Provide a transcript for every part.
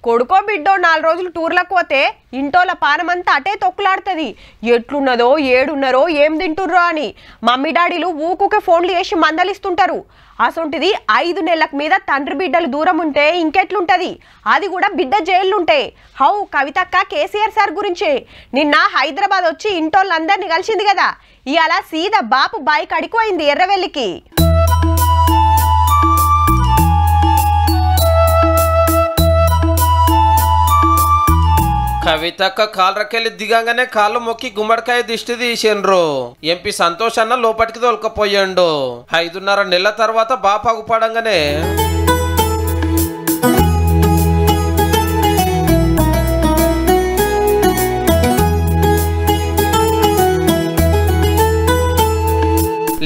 కొడుకో బిడ్డో 4 రోజులు టూర్లకు పోతే ఇంటోల పానమంతా అటే తొక్కులాడుతుంది. ఎట్లున్నదో ఏడున్నారో ఏం తింటుర్రో అని మమ్మీ డాడీలు ఊకుకే ఫోన్లు చేసి మందలిస్తుంటారు. అసొంటిది 5 నెలలకు మీద తండ్రి బిడ్డలు దూరం ఉంటే ఇంకెట్లుంటది, అది కూడా బిడ్డ జైలుంటే. హౌ కవితక్క కేసీఆర్ సార్ గురించే నిన్న హైదరాబాద్ వచ్చి ఇంటోళ్ళందరినీ కలిసింది కదా, ఇవాళ సీదా బాపు బైక్ అడిగిపోయింది ఎర్రవెల్లికి. కవితక్క కాళ్ళకెళ్ళి దిగంగానే కాళ్ళు మొక్కి గుమ్మడికాయ దిష్టి తీసిండ్రు. ఎంపీ సంతోష్ అన్న లోపలికి తోలుకపోయాడు. 5.5 నెలల తర్వాత బాపాగుపడంగానే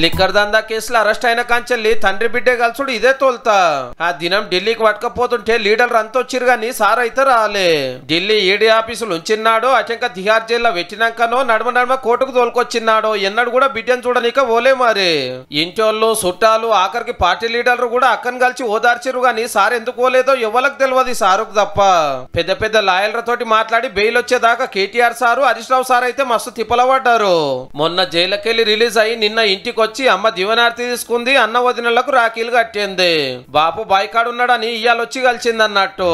లిక్కర్ దందా కేసులో అరెస్ట్ అయిన కాంచెల్లి తండ్రి బిడ్డే కలుసుడు ఇదే తోల్తా. ఆ దినం ఢిల్లీకి పట్టుకపోతుంటే లీడర్లు అంత వచ్చిరు గాని సార్ అయితే రాలే. ఢిల్లీ ఈడీ ఆఫీసులు ఉంచిన్నాడు, అటంక తిహార్ జైల్లో పెట్టినాకనో నడుమ కోర్టుకు తోలుకొచ్చిన్నాడు. ఎన్నడు కూడా బిడ్డను చూడనిక ఓలే మరి. ఇంటోళ్ళు చుట్టాలు ఆఖరికి పార్టీ లీడర్లు కూడా అక్కను కలిసి ఓదార్చిరు గాని సార్ ఎందుకు ఓలేదో ఎవరికి తెలియదు సారుకు తప్ప. పెద్ద పెద్ద లాయర్లతోటి మాట్లాడి బెయిల్ వచ్చేదాకా కేటీఆర్ సారు హరీష్ రావు సార్ అయితే మస్తు తిప్పలబడ్డారు. మొన్న జైలుకెళ్లి రిలీజ్ అయ్యి నిన్న ఇంటికి వచ్చి అమ్మ దీవెనార్తి తీసుకుంది, అన్న వదినలకు రాఖీలు కట్టింది. బాపు బాయికాడున్నాడని ఇయ్యాలొచ్చి కలిసింది అన్నట్టు.